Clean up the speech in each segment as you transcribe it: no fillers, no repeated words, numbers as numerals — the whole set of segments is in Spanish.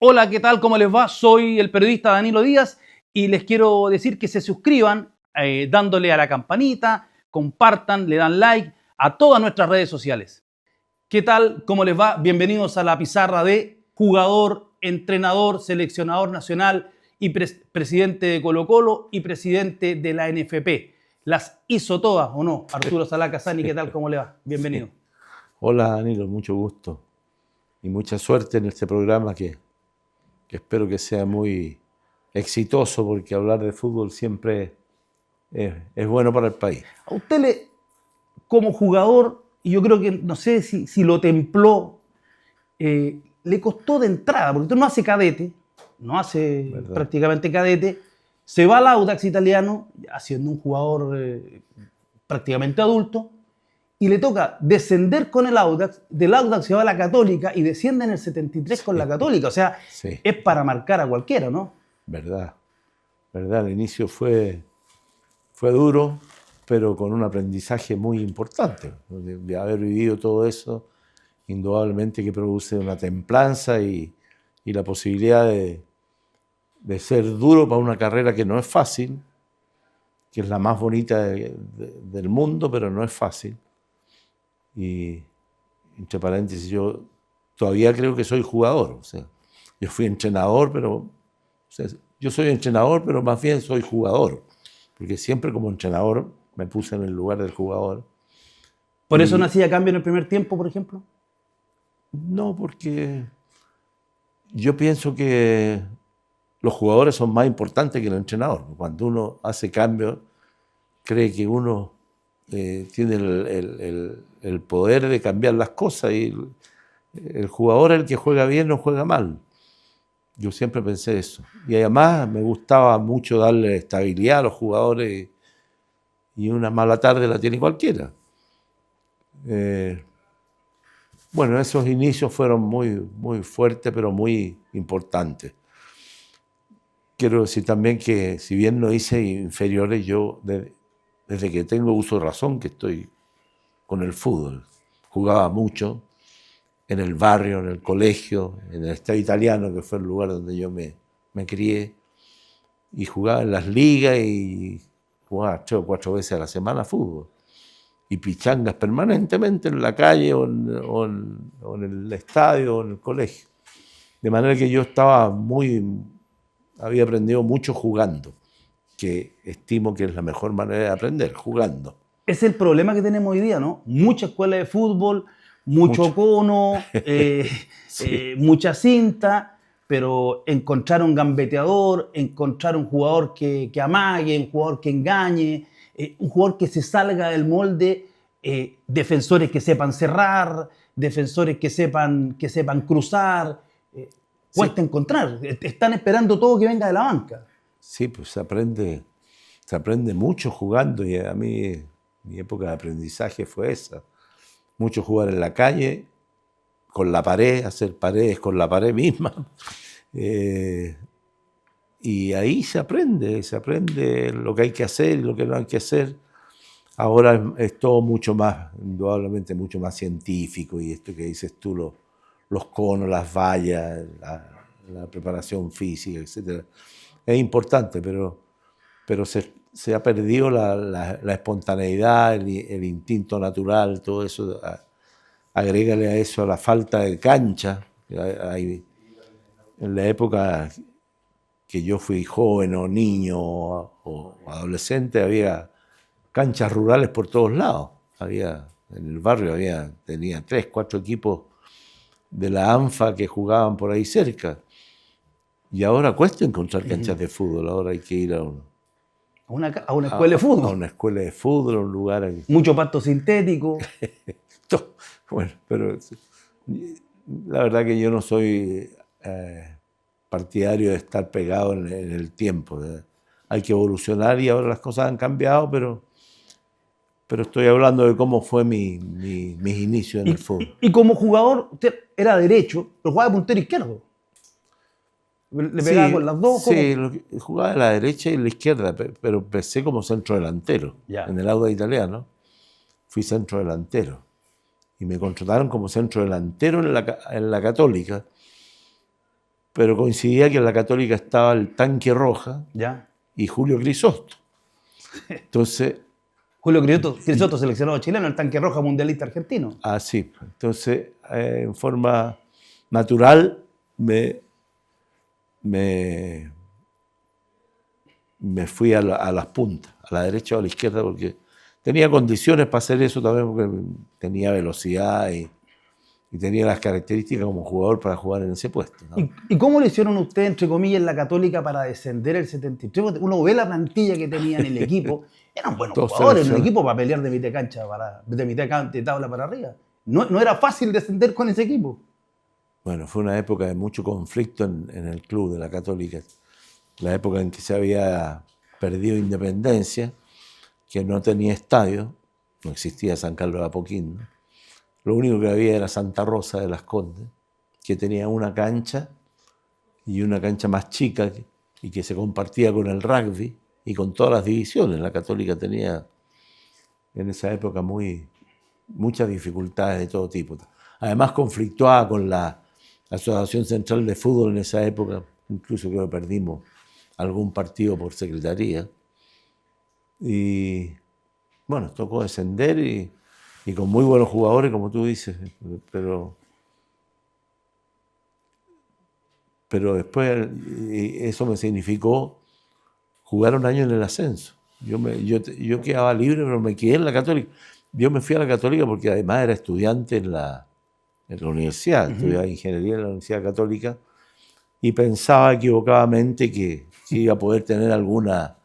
Hola, ¿qué tal? ¿Cómo les va? Soy el periodista Danilo Díaz y les quiero decir que se suscriban dándole a la campanita, compartan, le dan like a todas nuestras redes sociales. ¿Qué tal? ¿Cómo les va? Bienvenidos a la pizarra de jugador, entrenador, seleccionador nacional y presidente de Colo-Colo y presidente de la NFP. ¿Las hizo todas o no? Arturo Salá Casani, ¿qué tal? ¿Cómo le va? Bienvenido. Sí. Hola Danilo, mucho gusto y mucha suerte en este programa que espero que sea muy exitoso porque hablar de fútbol siempre es bueno para el país. A usted como jugador, y yo creo que no sé si lo templó, le costó de entrada, porque usted no hace cadete, no hace ¿Verdad? prácticamente cadete, se va al Audax italiano, siendo un jugador prácticamente adulto, y le toca descender con el Audax, del Audax se va a la Católica y desciende en el 73 con la Católica, o sea, Sí, es para marcar a cualquiera, ¿no? verdad. El inicio fue duro, pero con un aprendizaje muy importante. De haber vivido todo eso, indudablemente que produce una templanza y la posibilidad de ser duro para una carrera que no es fácil, que es la más bonita del mundo, pero no es fácil. Y, entre paréntesis, yo todavía creo que soy jugador. O sea, yo fui entrenador, pero yo soy entrenador, pero más bien soy jugador, porque siempre como entrenador me puse en el lugar del jugador. Por eso no Y hacía cambio en el primer tiempo, por ejemplo. no, porque yo pienso que los jugadores son más importantes que el entrenador. Cuando uno hace cambios, cree que uno tiene el poder de cambiar las cosas y el jugador, el que juega bien, no juega mal. Yo siempre pensé eso. Y además me gustaba mucho darle estabilidad a los jugadores y una mala tarde la tiene cualquiera. Bueno, esos inicios fueron muy fuertes, pero muy importantes. Quiero decir también que si bien no hice inferiores, yo desde que tengo uso de razón que estoy con el fútbol. Jugaba mucho en el barrio, en el colegio, en el Estadio Italiano, que fue el lugar donde yo me crié, y jugaba en las ligas y jugaba 3 o 4 veces a la semana fútbol. Y pichangas permanentemente en la calle o en el estadio o en el colegio. De manera que yo había aprendido mucho jugando, que estimo que es la mejor manera de aprender, jugando. Es el problema que tenemos hoy día, ¿no? Mucha escuela de fútbol, mucho cono, Sí. mucha cinta, pero encontrar un gambeteador, encontrar un jugador que amague, un jugador que engañe, un jugador que se salga del molde, defensores que sepan cerrar, defensores que sepan cruzar, cuesta Sí. encontrar. Están esperando todo que venga de la banca. Sí, pues se aprende mucho jugando y a mí mi época de aprendizaje fue esa. Mucho jugar en la calle, con la pared, hacer paredes con la pared misma. Y ahí se aprende lo que hay que hacer y lo que no hay que hacer. Ahora es todo mucho más, indudablemente mucho más científico y esto que dices tú, los conos, las vallas, la preparación física, etc. Es importante, pero se ha perdido la espontaneidad, el instinto natural, todo eso. Agrégale a eso la falta de cancha. En la época que yo fui joven o niño o adolescente había canchas rurales por todos lados. En el barrio tenía 3, 4 equipos de la ANFA que jugaban por ahí cerca. Y ahora cuesta encontrar canchas de fútbol, ahora hay que ir a Una escuela de fútbol. una escuela de fútbol, a un lugar aquí. Mucho pasto sintético. Bueno, pero la verdad que yo no soy partidario de estar pegado en el tiempo. Hay que evolucionar y ahora las cosas han cambiado, pero estoy hablando de cómo fue mis inicios en el fútbol. Y como jugador, usted era derecho, pero jugaba de puntero izquierdo. Le pegaba con las dos. Sí, jugaba a la derecha y a la izquierda, pero empecé como centro delantero. Ya. En el Audax Italiano fui centro delantero. Y me contrataron como centro delantero en la Católica. pero coincidía que en la Católica estaba el Tanque Roja ¿Ya? y Julio Crisóstomo. Entonces, Julio Crisóstomo, seleccionado chileno, el Tanque Roja mundialista argentino. así. Entonces, en forma natural me fui a las puntas, a la derecha o a la izquierda, porque tenía condiciones para hacer eso también, porque tenía velocidad y tenía las características como jugador para jugar en ese puesto, ¿no? ¿Y cómo le hicieron ustedes, entre comillas, en la Católica para descender el 73? Uno ve la plantilla que tenía en el equipo, eran buenos Todos jugadores en el equipo para pelear de mitad de cancha, de mitad de tabla para arriba. No era fácil descender con ese equipo. Bueno, fue una época de mucho conflicto en el club de la Católica, la época en que se había perdido Independencia, que no tenía estadio, no existía San Carlos de Apoquindo. Lo único que había era Santa Rosa de las Condes, que tenía una cancha y una cancha más chica y que se compartía con el rugby y con todas las divisiones. La Católica tenía en esa época muchas dificultades de todo tipo. Además conflictuaba con la Asociación Central de Fútbol en esa época, incluso creo que perdimos algún partido por secretaría. Y bueno, tocó descender y con muy buenos jugadores, como tú dices, pero después eso me significó jugar un año en el ascenso. Yo quedaba libre, pero me quedé en la Católica. Yo me fui a la Católica porque además era estudiante en la universidad, estudiaba ingeniería en la Universidad Católica y pensaba equivocadamente que iba a poder tener alguna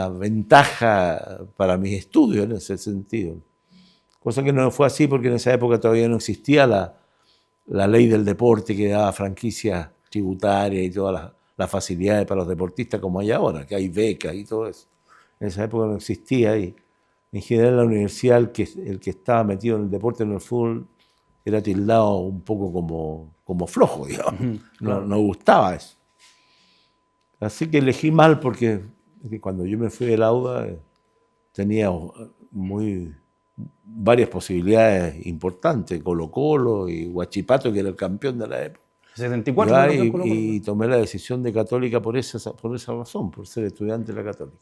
ventaja para mis estudios en ese sentido. Cosa que no fue así porque en esa época todavía no existía la ley del deporte que daba franquicias tributarias y todas las facilidades para los deportistas como hay ahora, que hay becas y todo eso. En esa época no existía y en general en la universidad el que estaba metido en el deporte, en el fútbol, era tildado un poco como flojo, digamos. Claro. No gustaba eso. Así que elegí mal porque cuando yo me fui del Auda tenía varias posibilidades importantes, Colo-Colo y Huachipato, que era el campeón de la época. 74 y tomé la decisión de Católica por esa razón, por ser estudiante de la Católica.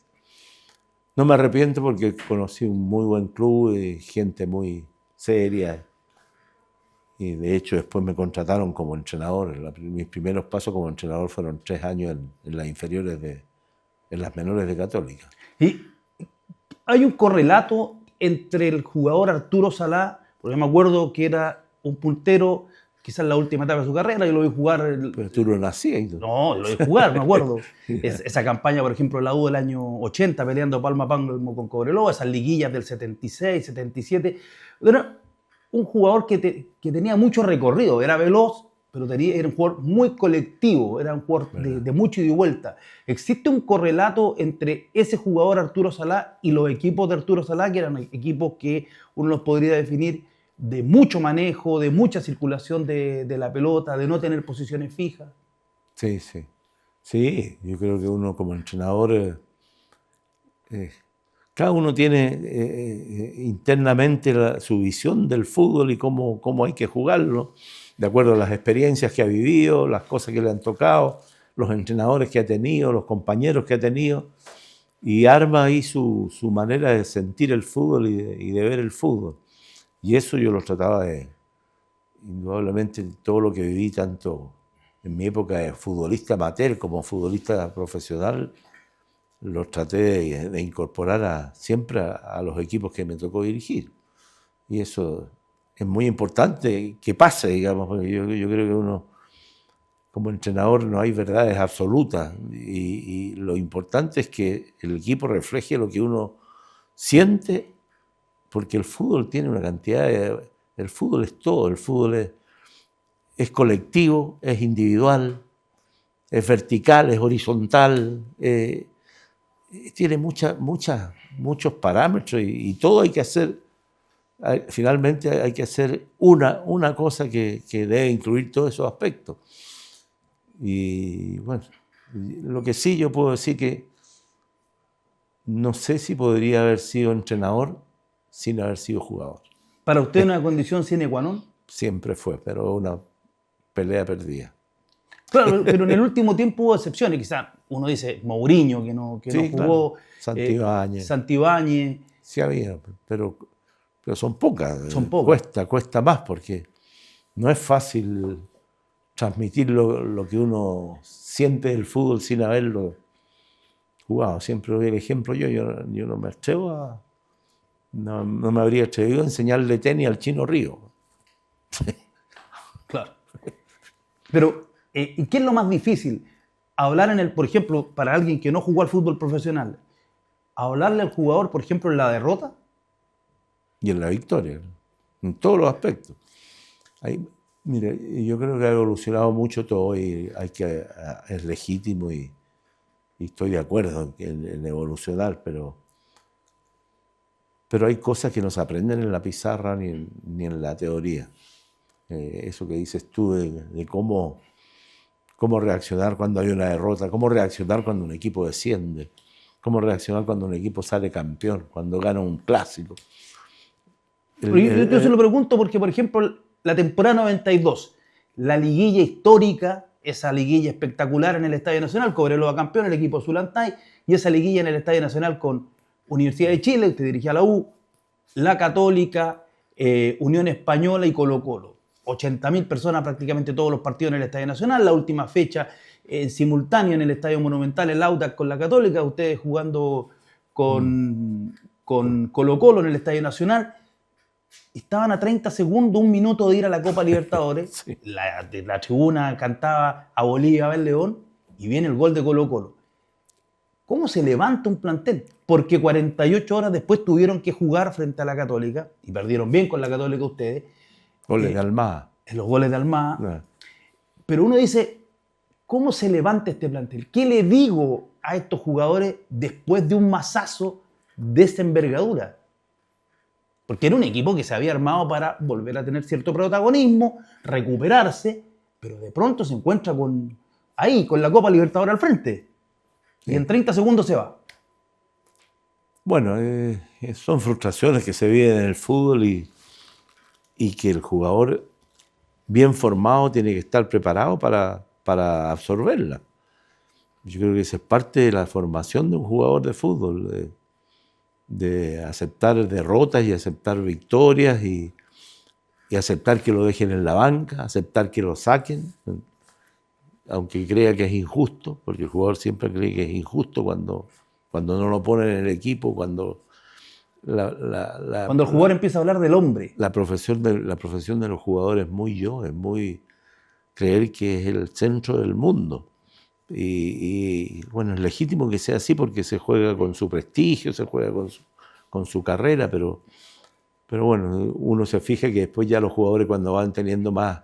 No me arrepiento porque conocí un muy buen club y gente muy seria. Y de hecho después me contrataron como entrenador. Mis primeros pasos como entrenador fueron 3 años en las inferiores en las menores de Católica. Y hay un correlato entre el jugador Arturo Salá, porque me acuerdo que era un puntero, quizás en la última etapa de su carrera, yo lo vi jugar... Pero tú no nacías. No, lo vi jugar, me acuerdo. Esa campaña, por ejemplo, la U del año 80, peleando palma a palma con Cobreloa, esas liguillas del 76, 77. Era un jugador que tenía mucho recorrido, era veloz, pero era un jugador muy colectivo, era un jugador de mucho ida y vuelta. ¿Existe un correlato entre ese jugador Arturo Salá y los equipos de Arturo Salá, que eran equipos que uno los podría definir de mucho manejo, de mucha circulación de la pelota, de no tener posiciones fijas? Sí, sí. Sí, yo creo que uno como entrenador, cada uno tiene internamente su visión del fútbol y cómo hay que jugarlo, de acuerdo a las experiencias que ha vivido, las cosas que le han tocado, los entrenadores que ha tenido, los compañeros que ha tenido, y arma ahí su manera de sentir el fútbol y de ver el fútbol. Y eso yo lo trataba indudablemente, todo lo que viví, tanto en mi época de futbolista amateur como futbolista profesional, los traté de incorporar siempre a los equipos que me tocó dirigir. Y eso es muy importante que pase, digamos, porque yo creo que uno, como entrenador, no hay verdades absolutas. Y lo importante es que el equipo refleje lo que uno siente, porque el fútbol tiene una cantidad de... El fútbol es todo, el fútbol es colectivo, es individual, es vertical, es horizontal, tiene muchos parámetros y todo hay que hacer, finalmente hay que hacer una cosa que debe incluir todos esos aspectos. Y bueno, lo que sí yo puedo decir que no sé si podría haber sido entrenador sin haber sido jugador. ¿Para usted una condición sine qua non? Siempre fue, pero una pelea perdida. Claro, pero en el último tiempo hubo excepciones. Quizás uno dice Mourinho, que no Sí, jugó, claro. Santibáñez. Santibáñez. Sí había, pero son pocas. Son pocas. Cuesta más porque no es fácil transmitir lo que uno siente del fútbol sin haberlo jugado. Siempre doy el ejemplo yo no me atrevo a... No me habría atrevido a enseñarle tenis al Chino Río. Claro. Pero, ¿y qué es lo más difícil? Hablar por ejemplo, para alguien que no jugó al fútbol profesional, hablarle al jugador, por ejemplo, en la derrota. Y en la victoria, en todos los aspectos. Mire, yo creo que ha evolucionado mucho todo y es legítimo y estoy de acuerdo en evolucionar, pero hay cosas que no se aprenden en la pizarra ni en la teoría. Eso que dices tú de cómo reaccionar cuando hay una derrota, cómo reaccionar cuando un equipo desciende, cómo reaccionar cuando un equipo sale campeón, cuando gana un clásico. Yo se lo pregunto porque, por ejemplo, la temporada 92, la liguilla histórica, esa liguilla espectacular en el Estadio Nacional, Cobreloa campeón, el equipo Zulantay, y esa liguilla en el Estadio Nacional con Universidad de Chile, usted dirigía la U, la Católica, Unión Española y Colo-Colo. 80.000 personas prácticamente todos los partidos en el Estadio Nacional, la última fecha en simultáneo en el Estadio Monumental, el Audax con la Católica, ustedes jugando con Colo-Colo en el Estadio Nacional. Estaban a 30 segundos, un minuto de ir a la Copa Libertadores. Sí. La tribuna cantaba a Bolivia, a ver León, y viene el gol de Colo-Colo. ¿Cómo se levanta un plantel? Porque 48 horas después tuvieron que jugar frente a la Católica, y perdieron bien con la Católica ustedes. Goles de Almada. Los goles de Almada. Pero uno dice, ¿cómo se levanta este plantel? ¿Qué le digo a estos jugadores después de un masazo de esta envergadura? Porque era un equipo que se había armado para volver a tener cierto protagonismo, recuperarse, pero de pronto se encuentra con la Copa Libertadores al frente. Sí. Y en 30 segundos se va. Bueno, son frustraciones que se viven en el fútbol y que el jugador bien formado tiene que estar preparado para absorberla. Yo creo que esa es parte de la formación de un jugador de fútbol, de aceptar derrotas y aceptar victorias y aceptar que lo dejen en la banca, aceptar que lo saquen, aunque crea que es injusto, porque el jugador siempre cree que es injusto cuando no lo ponen en el equipo, cuando el jugador empieza a hablar del hombre. La profesión de los jugadores es muy creer que es el centro del mundo. Y bueno, es legítimo que sea así porque se juega con su prestigio, se juega con su carrera, pero bueno, uno se fija que después ya los jugadores cuando van teniendo más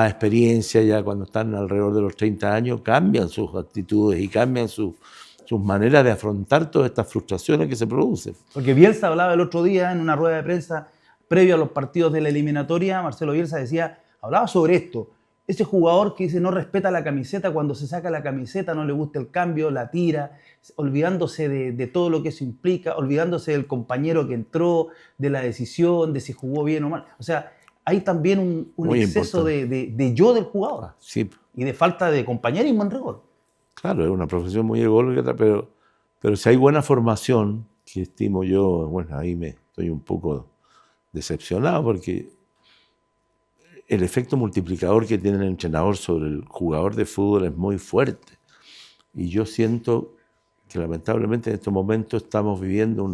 experiencia, ya cuando están alrededor de los 30 años, cambian sus actitudes y cambian sus maneras de afrontar todas estas frustraciones que se producen. Porque Bielsa hablaba el otro día en una rueda de prensa previo a los partidos de la eliminatoria, Marcelo Bielsa hablaba sobre esto. Ese jugador que dice no respeta la camiseta, cuando se saca la camiseta no le gusta el cambio, la tira, olvidándose de todo lo que eso implica, olvidándose del compañero que entró, de la decisión, de si jugó bien o mal. O sea, hay también un exceso de yo del jugador. Sí. Y de falta de compañerismo en rigor. Claro, es una profesión muy ególatra, pero si hay buena formación, que estimo yo, bueno, ahí me estoy un poco decepcionado porque el efecto multiplicador que tiene el entrenador sobre el jugador de fútbol es muy fuerte. Y yo siento que lamentablemente en estos momentos estamos viviendo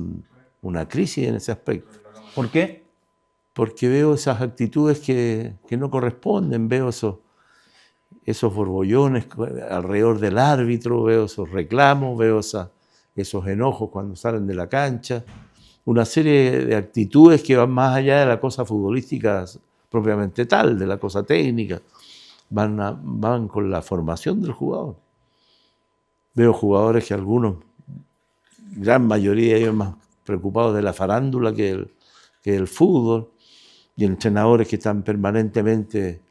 una crisis en ese aspecto. ¿Por qué? Porque veo esas actitudes que no corresponden, veo esos borbollones alrededor del árbitro, veo esos reclamos, veo esos enojos cuando salen de la cancha, una serie de actitudes que van más allá de la cosa futbolística propiamente tal, de la cosa técnica, van con la formación del jugador. Veo jugadores que algunos, gran mayoría, ellos más preocupados de la farándula que del fútbol, y entrenadores que están permanentemente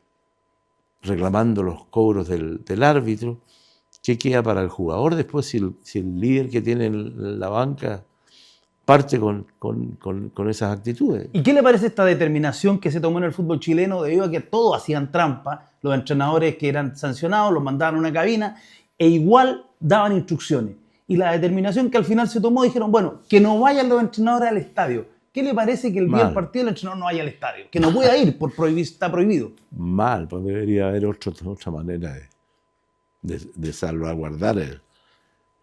reclamando los cobros del árbitro. ¿Qué queda para el jugador después si el líder que tiene en la banca parte con esas actitudes. ¿Y qué le parece esta determinación que se tomó en el fútbol chileno debido a que todos hacían trampa? Los entrenadores que eran sancionados los mandaban a una cabina e igual daban instrucciones. Y la determinación que al final se tomó, dijeron, bueno, que no vayan los entrenadores al estadio. ¿Qué le parece que el día del partido el entrenador no vaya al estadio? Que no pueda ir, está prohibido. Mal, pues debería haber otra manera de salvaguardar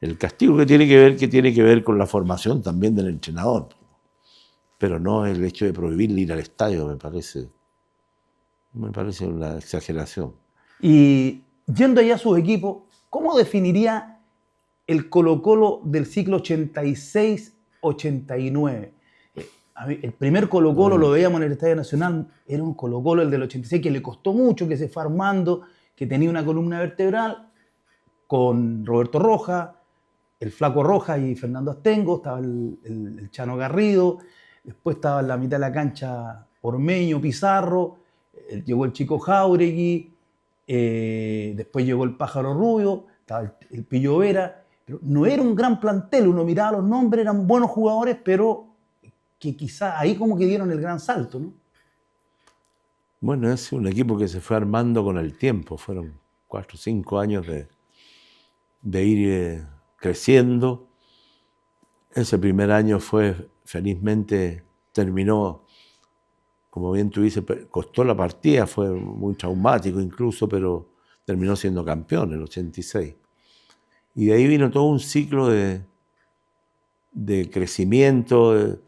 el castigo que tiene que ver con la formación también del entrenador. Pero no el hecho de prohibirle ir al estadio, me parece una exageración. Y yendo allá a sus equipos, ¿cómo definiría el Colo-Colo del ciclo 86-89? El primer Colo-Colo lo veíamos en el Estadio Nacional, era un Colo-Colo, el del 86, que le costó mucho, que se fue armando, que tenía una columna vertebral con Roberto Rojas, el Flaco Rojas y Fernando Astengo, estaba el Chano Garrido, después estaba en la mitad de la cancha Ormeño, Pizarro, llegó el Chico Jáuregui, después llegó el Pájaro Rubio, estaba el Pillo Vera, pero no era un gran plantel, uno miraba los nombres, eran buenos jugadores, pero que quizás ahí como que dieron el gran salto, ¿no? Bueno, es un equipo que se fue armando con el tiempo, fueron 4 o 5 años de ir creciendo. Ese primer año felizmente terminó, como bien tú dices, costó la partida, fue muy traumático incluso, pero terminó siendo campeón en el 86. Y de ahí vino todo un ciclo de crecimiento,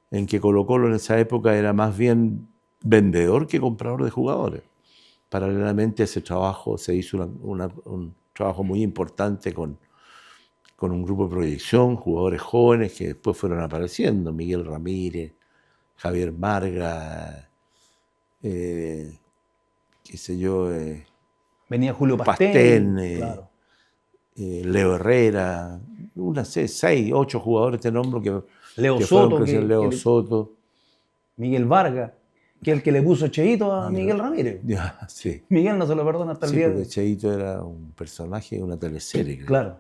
en que Colo-Colo en esa época era más bien vendedor que comprador de jugadores. Paralelamente a ese trabajo se hizo un trabajo muy importante con un grupo de proyección, jugadores jóvenes que después fueron apareciendo, Miguel Ramírez, Javier Marga, qué sé yo, venía Julio Pastén, claro. Leo Herrera, unas 6, 8 jugadores te nombro que Leo Soto, Soto, Miguel Vargas, que es el que le puso Cheito a Miguel Ramírez. Ya, sí. Miguel no se lo perdona hasta el día de hoy. Porque Cheito era un personaje de una teleserie. Claro.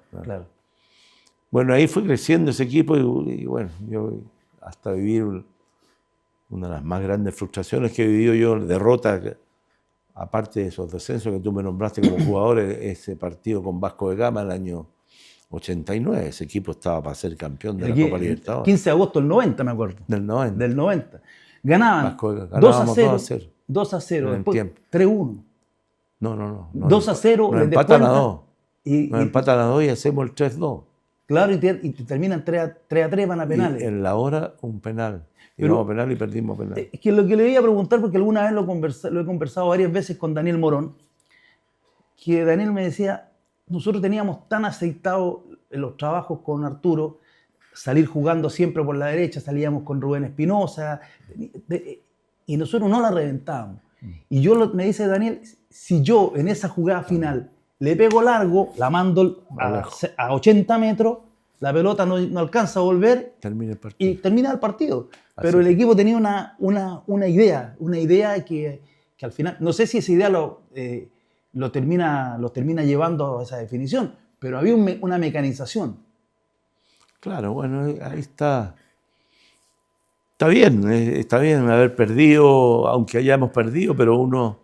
Bueno, ahí fue creciendo ese equipo y bueno, yo hasta vivir una de las más grandes frustraciones que he vivido yo, derrota, aparte de esos descensos que tú me nombraste como jugador, ese partido con Vasco de Gama el año 89, ese equipo estaba para ser campeón de la Copa Libertadores. 15 de agosto del 90, me acuerdo. Del 90. Del 90. Ganaban 2-0. 2-0, después 3-1. No. 2-0. Nos empatan a 2. Nos empatan a 2 y hacemos el 3-2. Claro, y terminan 3-3, van a penales. Y en la hora, un penal. Íbamos a penal y perdimos penal. Es que lo que le iba a preguntar, porque alguna vez lo he conversado varias veces con Daniel Morón, que Daniel me decía, nosotros teníamos tan aceitado en los trabajos con Arturo, salir jugando siempre por la derecha, salíamos con Rubén Espinosa, y nosotros no la reventábamos. Y me dice Daniel, si yo en esa jugada final le pego largo, la mando a 80 metros, la pelota no alcanza a volver y termina el partido. Pero el equipo tenía una idea que al final, no sé si esa idea lo termina llevando a esa definición, pero había una mecanización. Claro, bueno, ahí está. Está bien haber perdido, aunque hayamos perdido, pero uno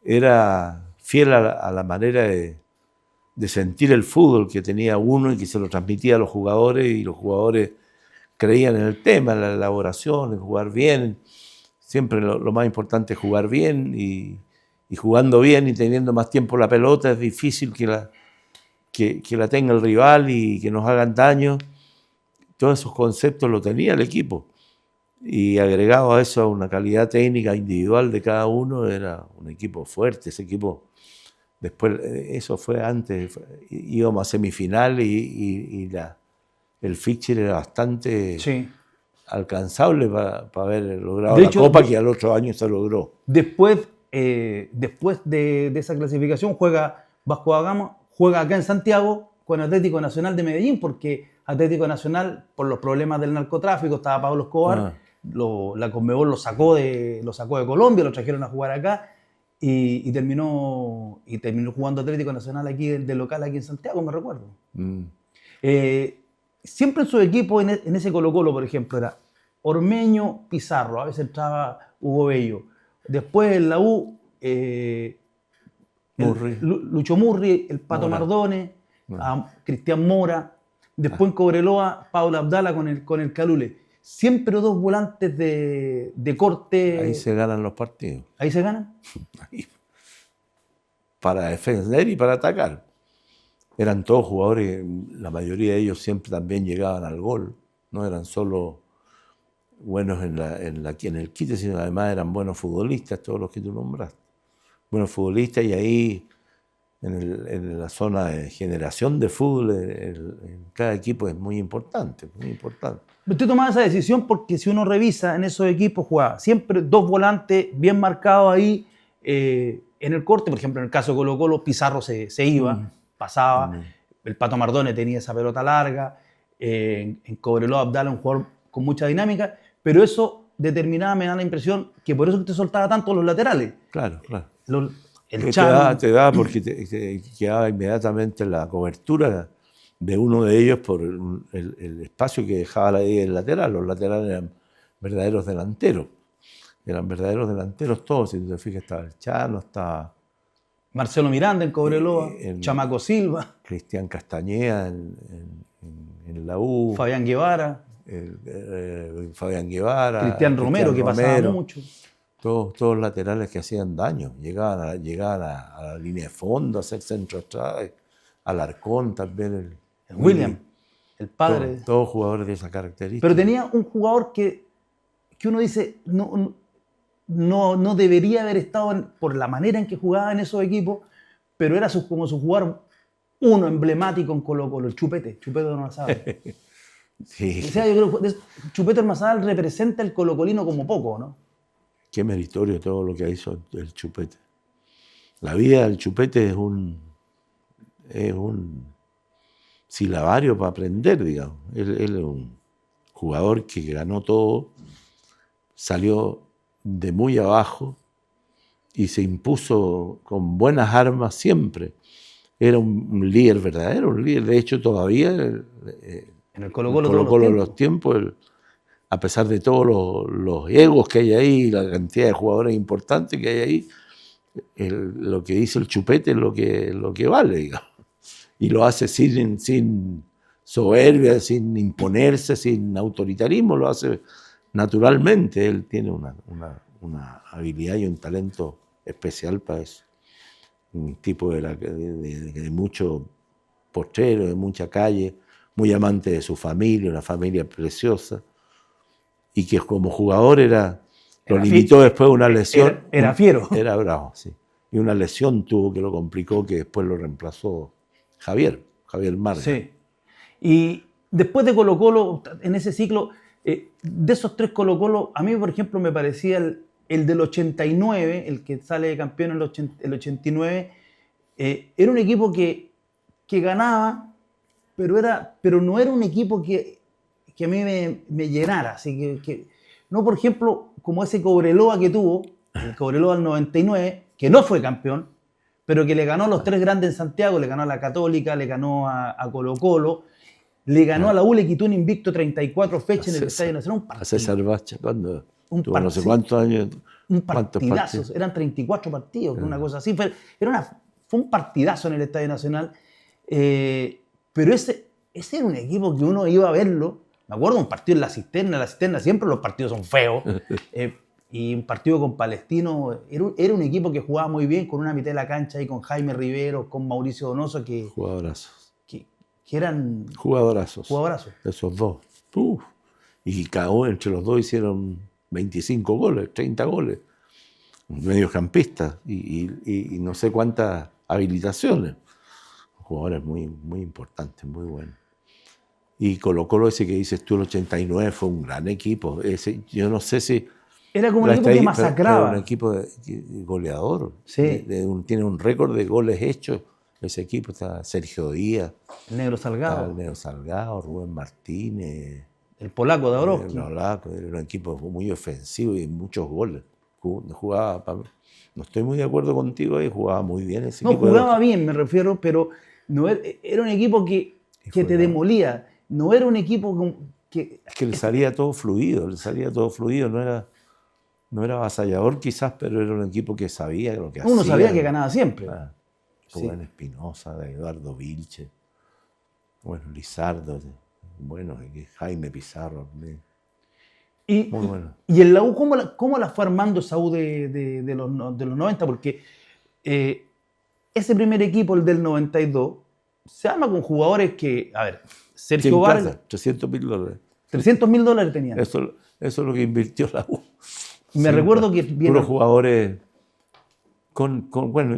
era fiel a la manera de sentir el fútbol que tenía uno y que se lo transmitía a los jugadores, y los jugadores creían en el tema, en la elaboración, en jugar bien. Siempre lo más importante es jugar bien, y jugando bien y teniendo más tiempo la pelota es difícil que la tenga el rival y que nos hagan daño. Todos esos conceptos lo tenía el equipo. Y agregado a eso una calidad técnica individual de cada uno, era un equipo fuerte. Ese equipo, después, eso fue antes, íbamos a semifinal y el fixture era bastante alcanzable para haber logrado la Copa, que al otro año se logró. Después de esa clasificación juega Vasco da Gama, juega acá en Santiago con Atlético Nacional de Medellín, porque Atlético Nacional, por los problemas del narcotráfico, estaba Pablo Escobar, la Conmebol lo sacó de Colombia, lo trajeron a jugar acá y terminó jugando Atlético Nacional aquí de local aquí en Santiago, me recuerdo. siempre en su equipo, en ese Colo-Colo, por ejemplo, era Ormeño, Pizarro, a veces entraba Hugo Bello. Después en la U, Lucho Murri, el Pato Mora. Mardones, Cristian Mora. Después en Cobreloa, Paula Abdala con el Calule. Siempre dos volantes de corte. Ahí se ganan los partidos. ¿Ahí se ganan? Ahí. Para defender y para atacar. Eran todos jugadores, la mayoría de ellos siempre también llegaban al gol. No eran solo buenos en el quite, sino además eran buenos futbolistas, todos los que tú nombraste. Buenos futbolistas, y ahí en la zona de generación de fútbol, en cada equipo es muy importante, muy importante. Usted tomaba esa decisión porque si uno revisa en esos equipos jugaba siempre dos volantes bien marcados ahí en el corte. Por ejemplo, en el caso de Colo-Colo, Pizarro se iba, pasaba. El Pato Mardones tenía esa pelota larga. En Cobreloa, Abdala, un jugador con mucha dinámica. Pero eso determinaba, me da la impresión, que por eso usted soltaba tanto los laterales. Claro, claro. Te da porque te quedaba inmediatamente la cobertura de uno de ellos por el espacio que dejaba el lateral. Los laterales eran verdaderos delanteros. Eran verdaderos delanteros todos. Si te fijas, estaba el Chano, estaba Marcelo Miranda en Cobreloa, Chamaco Silva, Cristian Castañeda en la U, Fabián Guevara, Cristian Romero, que pasaba mucho. Todos laterales que hacían daño, llegaban a la línea de fondo, a hacer centro atrás, Alarcón también, el William, el padre. Todos jugadores de esa característica. Pero tenía un jugador que uno dice, no debería haber estado por la manera en que jugaba en esos equipos, pero era como su jugador uno emblemático en Colo-Colo, el Chupete Ormazábal. Sí. O sea, yo creo que Chupete Ormazábal representa el colocolino como poco, ¿no? Qué meritorio todo lo que hizo el Chupete. La vida del Chupete es un silabario para aprender, digamos. Él es un jugador que ganó todo, salió de muy abajo y se impuso con buenas armas siempre. Era un líder verdadero, un líder. De hecho, todavía en el Colo-Colo de los tiempos, a pesar de todos los egos que hay ahí, la cantidad de jugadores importantes que hay ahí, lo que dice el Chupete es lo que vale, digamos. Y lo hace sin soberbia, sin imponerse, sin autoritarismo, lo hace naturalmente. Él tiene una habilidad y un talento especial para eso. Un tipo de mucho postrero, de mucha calle, muy amante de su familia, una familia preciosa, y que como jugador lo limitó después una lesión. Era fiero. Era bravo, sí. Y una lesión tuvo que lo complicó, que después lo reemplazó Javier Marga. Sí. Y después de Colo-Colo, en ese ciclo, de esos tres Colo-Colo, a mí, por ejemplo, me parecía el del 89, el que sale campeón en el 89, era un equipo que ganaba, pero no era un equipo que a mí me llenara. Así que no, por ejemplo, como ese Cobreloa que tuvo, el Cobreloa del 99, que no fue campeón, pero que le ganó a los tres grandes en Santiago, le ganó a la Católica, le ganó a Colo-Colo, le ganó a la U, le quitó un invicto 34 fechas en el Estadio Nacional. Un partido. A César Bacha, cuando tuvo no sé cuántos años. Un partidazo, eran 34 partidos, una cosa así. Fue un partidazo en el Estadio Nacional. Pero ese era un equipo que uno iba a verlo. Me acuerdo un partido en la Cisterna siempre los partidos son feos. Y un partido con Palestino, era un equipo que jugaba muy bien, con una mitad de la cancha ahí con Jaime Rivero, con Mauricio Donoso, jugadorazos. Que eran jugadorazos. Esos dos. Y cada uno entre los dos hicieron 25 goles, 30 goles. Mediocampistas y no sé cuántas habilitaciones. Jugadores muy, muy importantes, muy buenos. Y Colo-Colo, ese que dices tú, el 89, fue un gran equipo. Yo no sé si... Era como un equipo que masacraba. Era un equipo goleador. Sí. Tiene un récord de goles hechos. Ese equipo está Sergio Díaz. El Negro Salgado. Rubén Martínez. El polaco de Orozco. Era un equipo muy ofensivo y muchos goles. No estoy muy de acuerdo contigo ahí, jugaba muy bien ese equipo. No, jugaba bien, me refiero, pero no era un equipo que te demolía. no era un equipo que... Es que le salía todo fluido, no era avasallador quizás, pero era un equipo que sabía lo que hacía. Uno sabía que ganaba siempre. Rubén Espinosa, Eduardo Vilche, bueno, Lizardo, bueno, Jaime Pizarro. Muy bueno. ¿Y en la U cómo la fue armando esa U de los 90? Porque ese primer equipo, el del 92, se arma con jugadores que, a ver, Sergio Vargas... $300.000. $300.000 tenían. Eso es lo que invirtió la U. Me recuerdo que... Puros jugadores bueno,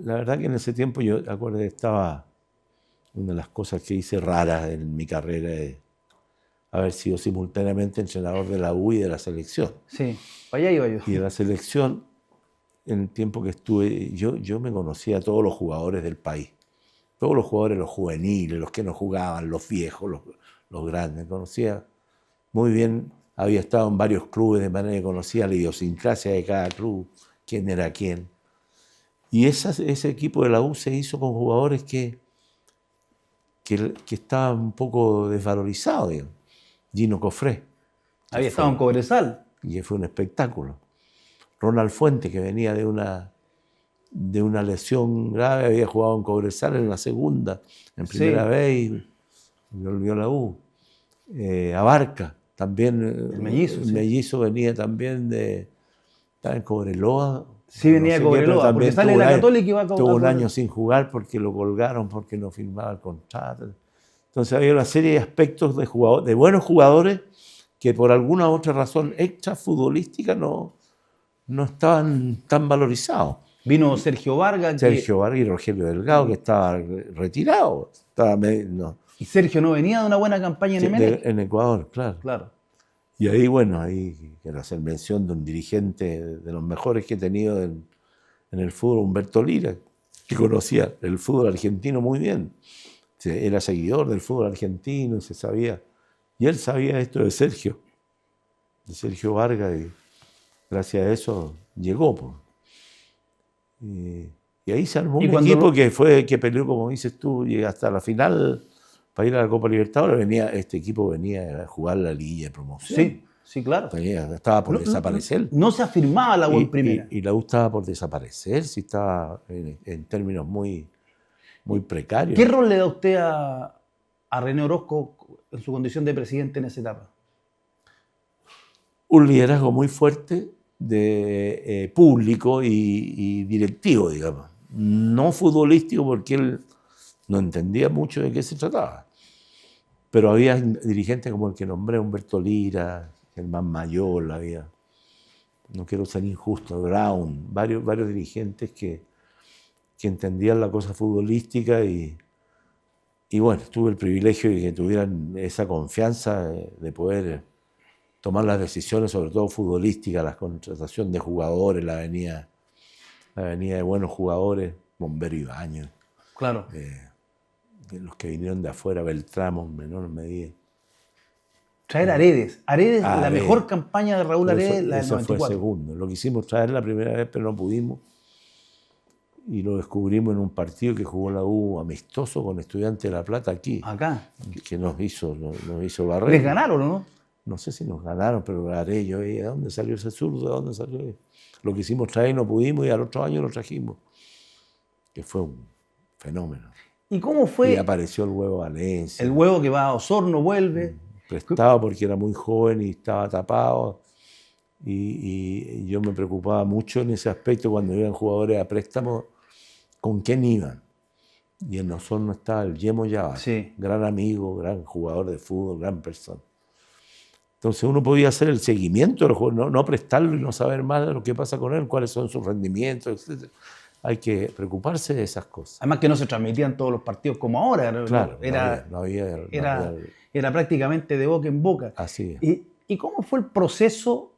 la verdad que en ese tiempo yo acuerdo que estaba... Una de las cosas que hice raras en mi carrera es haber sido simultáneamente entrenador de la U y de la selección. Sí, para allá iba yo. Y de la selección, en el tiempo que estuve, yo me conocía a todos los jugadores del país. Todos los jugadores, los juveniles, los que no jugaban, los viejos, los grandes. Me conocía muy bien, había estado en varios clubes de manera que conocía la idiosincrasia de cada club, quién era quién. Y ese equipo de la U se hizo con jugadores que estaba un poco desvalorizado, digamos. Gino Cofré. Había estado en Cobresal. Y fue un espectáculo. Ronald Fuente, que venía de una lesión grave, había jugado en Cobresal en la segunda, en primera vez, y volvió a la U. Abarca, también. El mellizo. El mellizo venía también estaba en Cobreloa. Sí, venía de Cobreloa, porque sale de la Católica y va a Cobreloa. Tuvo un año sin jugar porque lo colgaron, porque no firmaba el contrato. Entonces había una serie de aspectos de buenos jugadores que por alguna otra razón extra futbolística no estaban tan valorizados. Vino Sergio Vargas. Sergio Vargas y Rogelio Delgado, que estaba retirado. Y Sergio no venía de una buena campaña en Emelec. En Ecuador, claro. Y ahí, bueno, quiero hacer mención de un dirigente de los mejores que he tenido en el fútbol, Humberto Lira, que conocía el fútbol argentino muy bien. Era seguidor del fútbol argentino y se sabía. Y él sabía esto de Sergio Vargas, y gracias a eso llegó. Y ahí se armó un equipo que peleó, como dices tú, y hasta la final. Para ir a la Copa Libertadores, este equipo venía a jugar la Liga de Promoción. Sí, claro. Estaba por desaparecer. No se afirmaba la U en primera. Y la U estaba por desaparecer, sí, estaba en términos muy, muy precarios. ¿Qué rol le da usted a René Orozco en su condición de presidente en esa etapa? Un liderazgo muy fuerte de público y directivo, digamos. No futbolístico, porque él no entendía mucho de qué se trataba. Pero había dirigentes como el que nombré, Humberto Lira, Germán Mayol, no quiero ser injusto, Brown, varios dirigentes que entendían la cosa futbolística y bueno, tuve el privilegio de que tuvieran esa confianza de poder tomar las decisiones, sobre todo futbolísticas, la contratación de jugadores, la venida de buenos jugadores, Bombero Ibáñez. Claro. Los que vinieron de afuera, Beltramo en menor medida. Traer a Aredes. La mejor campaña de Raúl Aredes, la del 94. Eso fue segundo. Lo quisimos traer la primera vez, pero no pudimos. Y lo descubrimos en un partido que jugó la U amistoso con Estudiantes de La Plata aquí. Acá. Que nos hizo barrer. ¿Les ganaron o no? No sé si nos ganaron, pero Aredes, yo veía, ¿de dónde salió ese zurdo? ¿De dónde salió? Lo quisimos traer y no pudimos, y al otro año lo trajimos. Que fue un fenómeno. ¿Y cómo fue? Y apareció el Huevo Valencia. El Huevo que va a Osorno, vuelve. Prestado porque era muy joven y estaba tapado. Y yo me preocupaba mucho en ese aspecto cuando iban jugadores a préstamo, con quién iban. Y en Osorno estaba el Yemo Yávar, gran amigo, gran jugador de fútbol, gran persona. Entonces uno podía hacer el seguimiento del juego, no prestarlo y no saber más de lo que pasa con él, cuáles son sus rendimientos, etc. Hay que preocuparse de esas cosas. Además que no se transmitían todos los partidos como ahora. Claro, era prácticamente de boca en boca. Así es. ¿Y cómo fue el proceso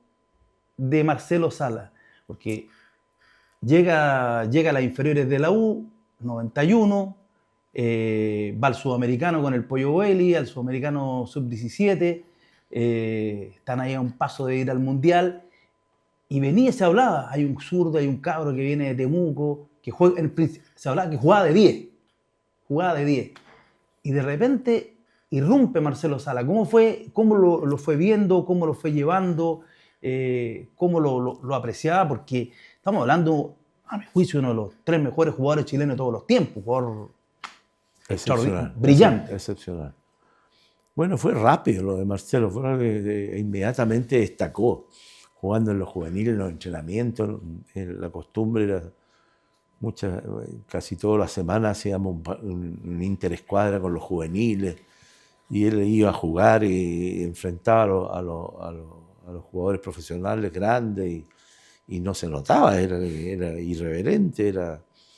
de Marcelo Salas? Porque llega a las inferiores de la U, 91, va al sudamericano con el Pollo Belli, al sudamericano sub-17, están ahí a un paso de ir al Mundial. Y venía y se hablaba, hay un zurdo, hay un cabro que viene de Temuco, que juega, se hablaba que jugaba de 10. Y de repente irrumpe Marcelo Sala. ¿Cómo fue, cómo lo fue viendo, cómo lo fue llevando, cómo lo apreciaba? Porque estamos hablando, a mi juicio, uno de los 3 mejores jugadores chilenos de todos los tiempos, jugador Excepcional. brillante. Excepcional. Bueno, fue rápido lo de Marcelo, fue algo que inmediatamente destacó, jugando en los juveniles, en los entrenamientos. La costumbre era casi todas las semanas hacíamos un interescuadra con los juveniles, y él iba a jugar y enfrentaba a los jugadores profesionales grandes, y no se notaba, era irreverente,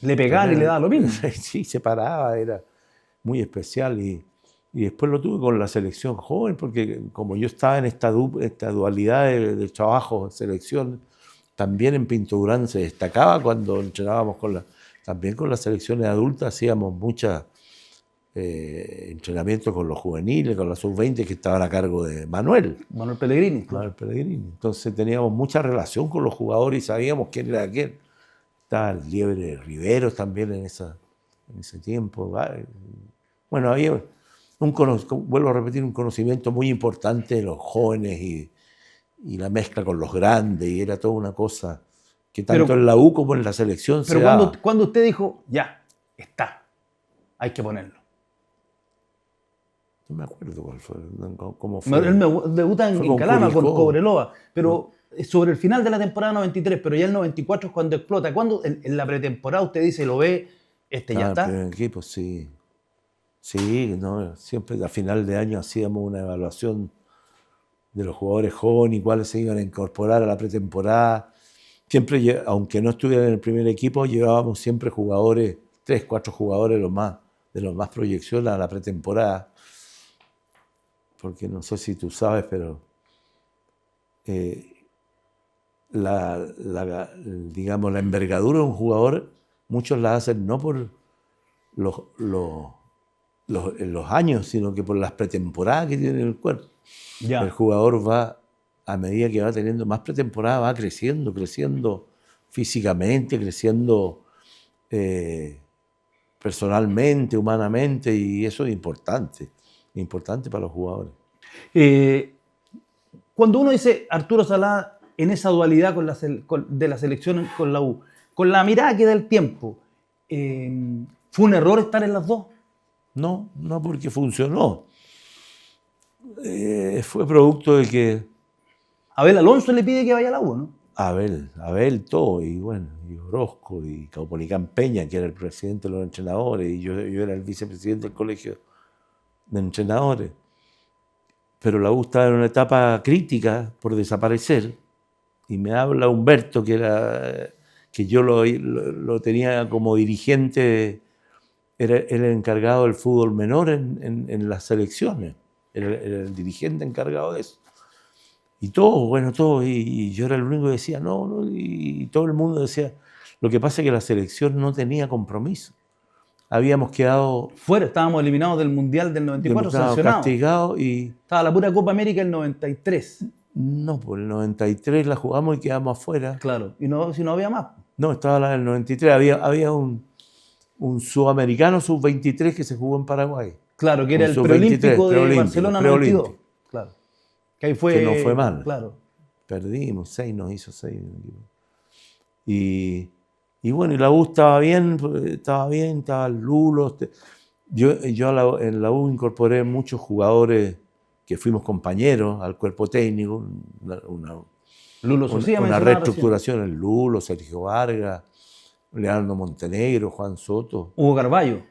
Le pegaban y le daba lo mismo. Sí, se paraba, era muy especial. Y después lo tuve con la selección joven, porque como yo estaba en esta dualidad de trabajo en selección, también en Pinto Durán se destacaba cuando entrenábamos también con las selecciones adultas, hacíamos muchos entrenamientos con los juveniles, con la sub-20 que estaban a cargo de Manuel Pellegrini. Manuel Pellegrini. Entonces teníamos mucha relación con los jugadores y sabíamos quién era quién. Estaba el Liebre Riveros también en ese tiempo. Bueno, había vuelvo a repetir, un conocimiento muy importante de los jóvenes y la mezcla con los grandes, y era toda una cosa que tanto en la U como en la selección se daba. Pero cuando usted dijo, ya, está, hay que ponerlo. No me acuerdo cómo fue. Él debuta en Calama con Cobreloa, pero sobre el final de la temporada 93, pero ya el 94 es cuando explota. ¿Cuándo en la pretemporada usted dice, lo ve, ya está? En el equipo, sí. Sí, ¿no? Siempre a final de año hacíamos una evaluación de los jugadores jóvenes y cuáles se iban a incorporar a la pretemporada. Siempre, aunque no estuvieran en el primer equipo, llevábamos siempre jugadores, 3, 4 jugadores de los más proyección a la pretemporada. Porque no sé si tú sabes, pero digamos, la envergadura de un jugador, muchos la hacen no por los años, sino que por las pretemporadas que tiene el cuerpo. Ya. El jugador va, a medida que va teniendo más pretemporada, va creciendo físicamente, creciendo personalmente, humanamente, y eso es importante para los jugadores. Cuando uno dice Arturo Salá en esa dualidad de la selección con la U, con la mirada que da el tiempo, ¿fue un error estar en las dos? No porque funcionó. Fue producto de que Abel Alonso le pide que vaya a la U, ¿no? Abel todo, y bueno, y Orozco, y Caupolicán Peña, que era el presidente de los entrenadores, y yo era el vicepresidente del colegio de entrenadores. Pero la U estaba en una etapa crítica por desaparecer, y me habla Humberto, que yo lo tenía como dirigente, era el encargado del fútbol menor en las selecciones, era el dirigente encargado de eso. Y todo, y yo era el único que decía no, y todo el mundo decía, lo que pasa es que la selección no tenía compromiso. Habíamos quedado fuera, estábamos eliminados del Mundial del 94, sancionados. Castigados, y estaba la pura Copa América el 93. No, por el 93 la jugamos y quedamos afuera. Claro, y si no había más. No, estaba la del 93, había un sudamericano sub-23 que se jugó en Paraguay. Claro, que era el preolímpico de Barcelona 92. Claro. Que ahí fue. Que no fue mal. Claro. Perdimos, 6 nos hizo 6. Y bueno, y la U estaba bien, estaba el Lulo. Yo en la U incorporé muchos jugadores que fuimos compañeros al cuerpo técnico. Una reestructuración, el Lulo, Sergio Vargas, Leandro Montenegro, Juan Soto. Hugo Carballo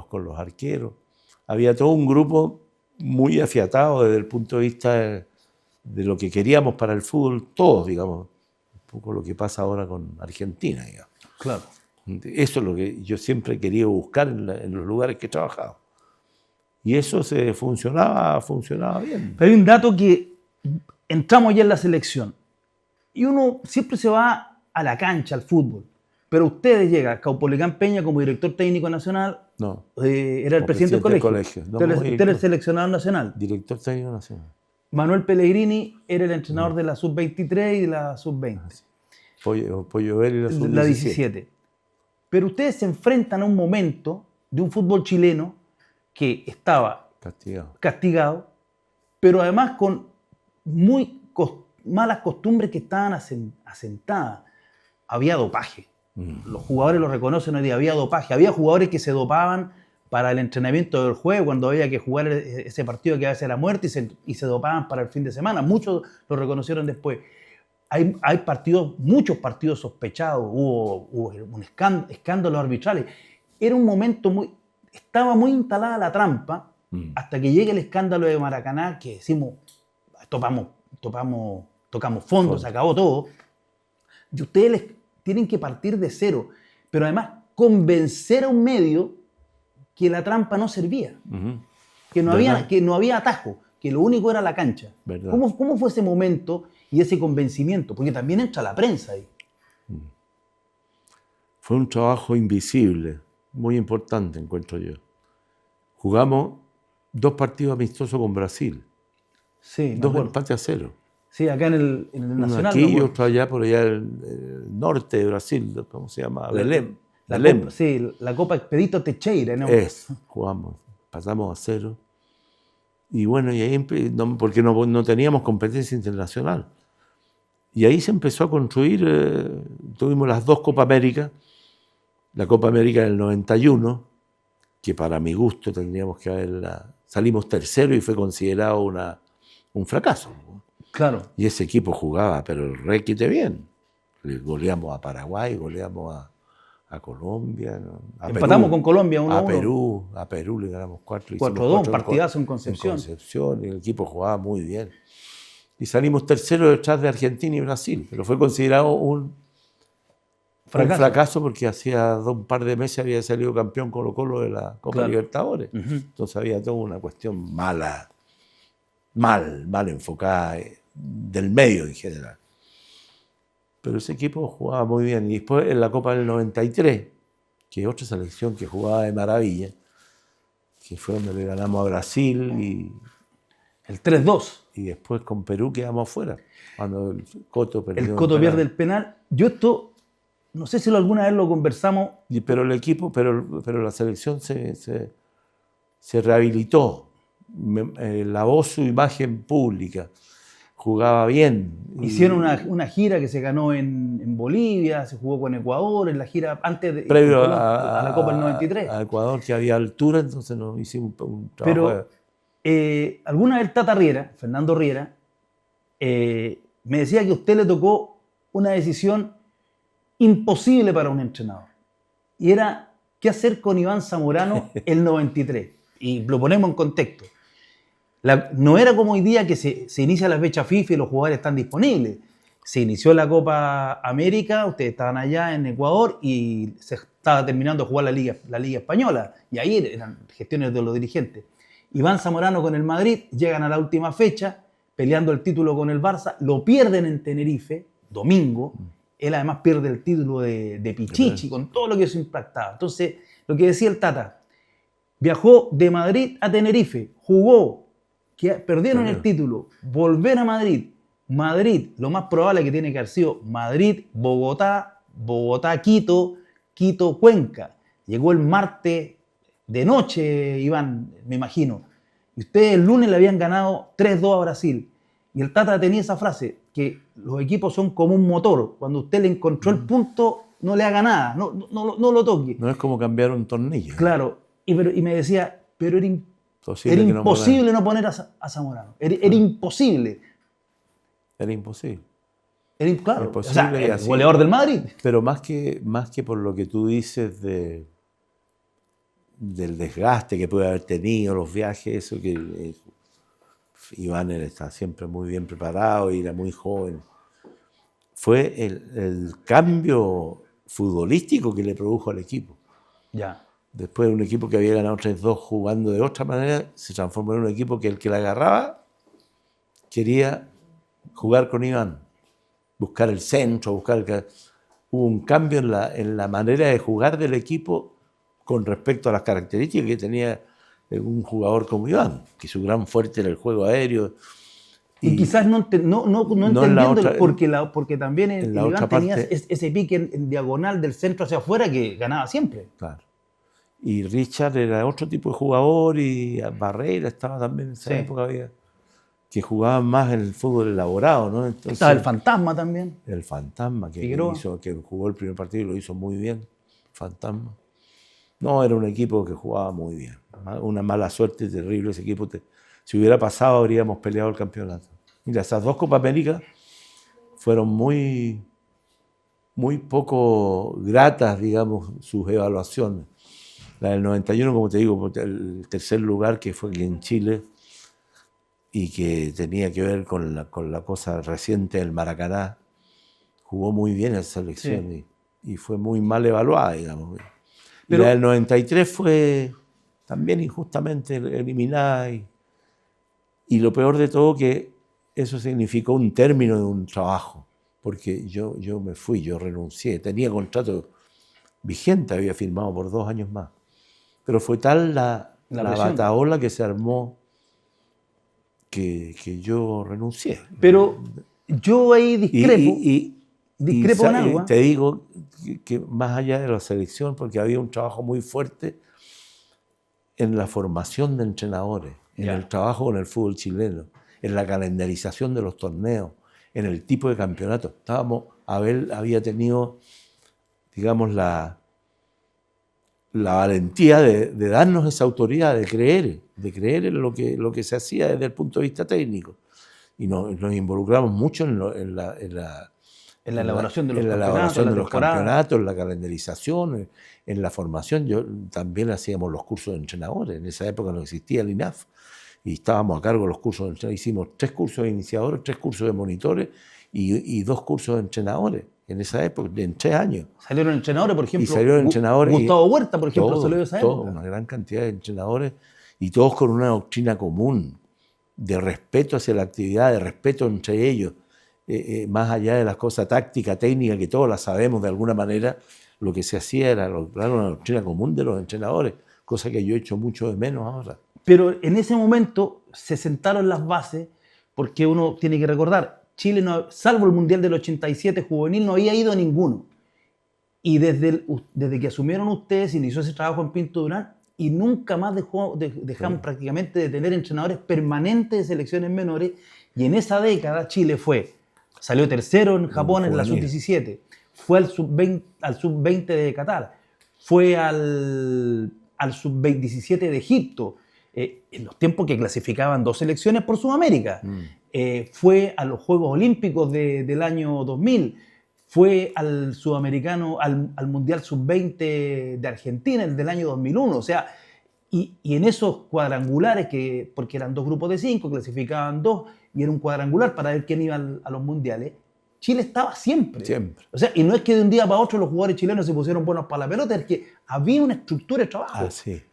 con los arqueros. Había todo un grupo muy afiatado desde el punto de vista de lo que queríamos para el fútbol, todos, digamos. Un poco lo que pasa ahora con Argentina, digamos. Claro. Eso es lo que yo siempre he querido buscar en los lugares que he trabajado. Y eso funcionaba bien. Pero hay un dato que entramos ya en la selección y uno siempre se va a la cancha, al fútbol. Pero ustedes llegan, Caupolicán Peña como director técnico nacional, no, era el presidente del colegio. No, usted era el seleccionador nacional. Director técnico nacional. Manuel Pellegrini era el entrenador de la sub-23 y de la sub-20. Pollo Ver y la sub-17. La 17. Pero ustedes se enfrentan a un momento de un fútbol chileno que estaba Castigado. castigado, pero además con muy malas costumbres que estaban asentadas. Había dopaje. Los jugadores lo reconocen hoy día, había dopaje. Había jugadores que se dopaban para el entrenamiento del juego, cuando había que jugar ese partido que a veces era muerte, y se dopaban para el fin de semana. Muchos lo reconocieron después. Hay muchos partidos sospechados, hubo un escándalos arbitrales. Era un momento estaba muy instalada la trampa, hasta que llega el escándalo de Maracaná, que decimos, tocamos fondo, se acabó todo. Y ustedes tienen que partir de cero, pero además convencer a un medio que la trampa no servía, que no había atajo, que lo único era la cancha. ¿Cómo fue ese momento y ese convencimiento? Porque también entra la prensa ahí. Fue un trabajo invisible, muy importante, encuentro yo. Jugamos 2 partidos amistosos con Brasil. Sí, 2 empates a 0. Sí, acá en el Nacional. Uno aquí y otro allá, por allá el norte de Brasil, ¿cómo se llama? Belém. La Copa Expedito Teixeira, ¿no? Jugamos, pasamos a 0. Y bueno, y ahí porque no teníamos competencia internacional. Y ahí se empezó a construir, tuvimos las 2 Copa América, la Copa América del 91, que para mi gusto tendríamos que salimos tercero y fue considerado un fracaso. Claro. Y ese equipo jugaba, pero requete bien. Goleamos a Paraguay, goleamos a Colombia. Empatamos con Colombia 1-1. A Perú le ganamos 4-2, partidazo en Concepción. Y el equipo jugaba muy bien. Y salimos tercero detrás de Argentina y Brasil, pero fue considerado un fracaso porque hacía un par de meses había salido campeón Colo-Colo de la Copa Libertadores. Entonces había toda una cuestión mal enfocada del medio en general. Pero ese equipo jugaba muy bien. Y después en la Copa del 93, que es otra selección que jugaba de maravilla, que fue donde le ganamos a Brasil y el 3-2. Y después con Perú quedamos afuera, cuando el Coto perdió. El Coto pierde el penal. Yo esto, no sé si alguna vez lo conversamos. Pero el equipo, pero la selección se rehabilitó. Lavó su imagen pública. Jugaba bien. Hicieron una gira que se ganó en Bolivia, se jugó con Ecuador, en la gira antes previo a la Copa del 93. A Ecuador, que había altura, entonces nos hicimos un trabajo. Pero alguna vez Tata Riera, Fernando Riera, me decía que a usted le tocó una decisión imposible para un entrenador. Y era qué hacer con Iván Zamorano el 93. Y lo ponemos en contexto. No era como hoy día que se inicia la fecha FIFA y los jugadores están disponibles. Se inició la Copa América, ustedes estaban allá en Ecuador y se estaba terminando de jugar la Liga Española. Y ahí eran gestiones de los dirigentes. Iván Zamorano con el Madrid, llegan a la última fecha, peleando el título con el Barça, lo pierden en Tenerife, domingo. Él además pierde el título de Pichichi, con todo lo que eso impactaba. Entonces, lo que decía el Tata, viajó de Madrid a Tenerife, jugó, perdieron el título, volver a Madrid, lo más probable que tiene que haber sido Madrid, Bogotá, Quito, Cuenca. Llegó el martes de noche, Iván, me imagino. Y ustedes el lunes le habían ganado 3-2 a Brasil. Y el Tata tenía esa frase, que los equipos son como un motor. Cuando usted le encontró el punto, no le haga nada, no lo toque. No es como cambiar un tornillo. Claro. Y me decía, pero era imposible no poner a Zamorano. Era imposible. Era imposible. Claro, imposible, el goleador del Madrid. Pero más que por lo que tú dices del desgaste que puede haber tenido, los viajes, eso que Iván está siempre muy bien preparado y era muy joven. Fue el cambio futbolístico que le produjo al equipo. Ya. Después de un equipo que había ganado 3-2 jugando de otra manera, se transformó en un equipo que el que la agarraba quería jugar con Iván, buscar el centro, Hubo un cambio en la manera de jugar del equipo con respecto a las características que tenía un jugador como Iván, que su gran fuerte era el juego aéreo. Y quizás no entendiendo porque también Iván tenía ese pique en diagonal del centro hacia afuera que ganaba siempre. Claro. Y Richard era otro tipo de jugador y Barreira estaba también en esa época, había, que jugaban más en el fútbol elaborado, ¿no? Entonces, estaba el Fantasma también. El Fantasma, que jugó el primer partido y lo hizo muy bien. Fantasma. No, era un equipo que jugaba muy bien. Una mala suerte terrible ese equipo. Si hubiera pasado, habríamos peleado el campeonato. Mira, esas dos Copa América fueron muy poco gratas, digamos, sus evaluaciones. La del 91, como te digo, el tercer lugar que fue aquí en Chile y que tenía que ver con la cosa reciente del Maracaná, jugó muy bien esa selección y fue muy mal evaluada, digamos. Pero la del 93 fue también injustamente eliminada y lo peor de todo que eso significó un término de un trabajo, porque yo me fui, yo renuncié, tenía contrato vigente, había firmado por 2 años más. Pero fue tal la batahola que se armó que yo renuncié. Pero yo ahí discrepo en algo. Te digo que más allá de la selección, porque había un trabajo muy fuerte en la formación de entrenadores, en el trabajo con el fútbol chileno, en la calendarización de los torneos, en el tipo de campeonato. Abel había tenido, digamos, la valentía de darnos esa autoridad, de creer en lo que se hacía desde el punto de vista técnico. Y nos involucramos mucho en la elaboración de los campeonatos, en la calendarización, en la formación. También hacíamos los cursos de entrenadores. En esa época no existía el INAF y estábamos a cargo de los cursos de entrenadores. Hicimos 3 cursos de iniciadores, 3 cursos de monitores y 2 cursos de entrenadores. En esa época, en 3 años. Salieron entrenadores, por ejemplo. Entrenadores, Gustavo Huerta, por ejemplo, salió de esa época. Una gran cantidad de entrenadores y todos con una doctrina común de respeto hacia la actividad, de respeto entre ellos, más allá de las cosas tácticas, técnicas, que todos las sabemos de alguna manera. Lo que se hacía era lograr una doctrina común de los entrenadores, cosa que yo echo mucho de menos ahora. Pero en ese momento se sentaron las bases, porque uno tiene que recordar, Chile, salvo el Mundial del 87 juvenil, no había ido a ninguno. Y desde que asumieron ustedes, inició ese trabajo en Pinto Durán y nunca más dejaron prácticamente de tener entrenadores permanentes de selecciones menores. Y en esa década Chile salió tercero en Japón en la sub-17, fue al sub-20 de Qatar, fue al sub-17 de Egipto, en los tiempos que clasificaban 2 selecciones por Sudamérica. Fue a los Juegos Olímpicos del año 2000, fue al sudamericano, al Mundial Sub-20 de Argentina, el del año 2001. O sea, y en esos cuadrangulares, porque eran 2 grupos de 5, clasificaban 2, y era un cuadrangular para ver quién iba a los mundiales, Chile estaba siempre. Siempre. O sea, y no es que de un día para otro los jugadores chilenos se pusieron buenos para la pelota, es que había una estructura de trabajo. Sí,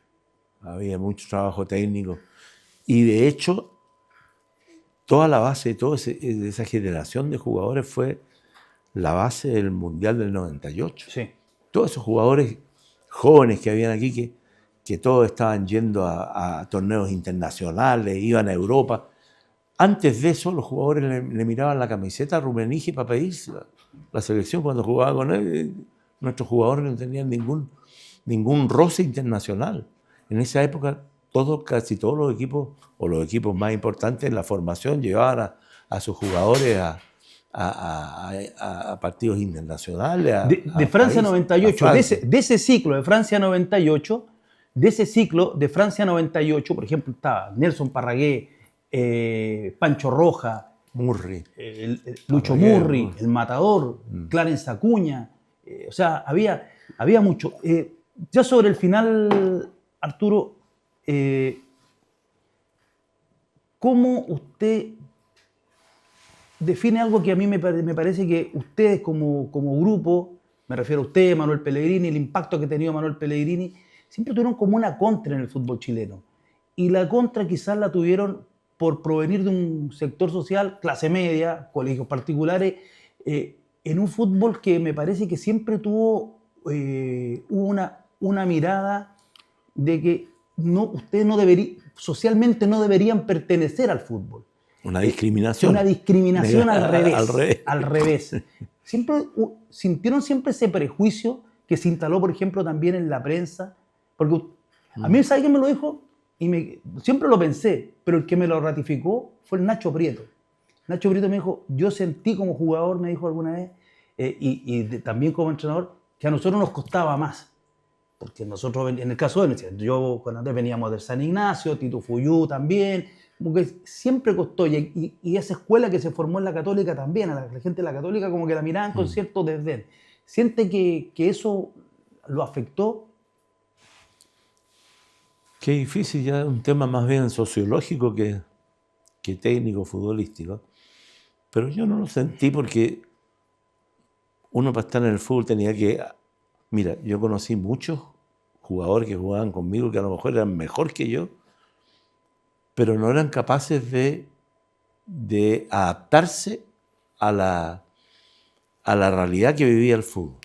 había mucho trabajo técnico. Y de hecho, toda la base de esa generación de jugadores fue la base del Mundial del 98. Sí. Todos esos jugadores jóvenes que habían aquí, que todos estaban yendo a torneos internacionales, iban a Europa. Antes de eso, los jugadores le miraban la camiseta a Rummenigge para pedirse la selección cuando jugaba con él. Nuestros jugadores no tenían ningún roce internacional. En esa época, casi todos los equipos, o los equipos más importantes en la formación, llevaban a sus jugadores a partidos internacionales. De Francia 98, de ese ciclo de Francia 98, por ejemplo, estaba Nelson Parragué, Pancho Roja, Murri, Lucho Murri, el Matador, Clarence Acuña. O sea, había mucho. Ya sobre el final, Arturo, ¿cómo usted define algo que a mí me parece que ustedes como grupo, me refiero a usted, Manuel Pellegrini, el impacto que ha tenido Manuel Pellegrini, siempre tuvieron como una contra en el fútbol chileno? Y la contra quizás la tuvieron por provenir de un sector social, clase media, colegios particulares, en un fútbol que me parece que siempre tuvo una mirada de que ustedes socialmente no deberían pertenecer al fútbol. Una discriminación. Una discriminación al revés. Sintieron siempre ese prejuicio que se instaló, por ejemplo, también en la prensa, Porque a mí, ¿sabe quién me lo dijo? Siempre lo pensé, pero el que me lo ratificó fue el Nacho Prieto. Nacho Prieto me dijo, yo sentí como jugador, me dijo alguna vez, también como entrenador, que a nosotros nos costaba más. Porque nosotros, en el caso de él, yo con Andrés veníamos del San Ignacio, Tito Fuyú también, como que siempre costó. Y esa escuela que se formó en la Católica también, a la gente de la Católica como que la miraban con cierto desdén. ¿Siente que eso lo afectó? Qué difícil, ya es un tema más bien sociológico que técnico, futbolístico. Pero yo no lo sentí porque uno para estar en el fútbol tenía que... Mira, yo conocí muchos jugadores que jugaban conmigo que a lo mejor eran mejor que yo, pero no eran capaces de adaptarse a la realidad que vivía el fútbol.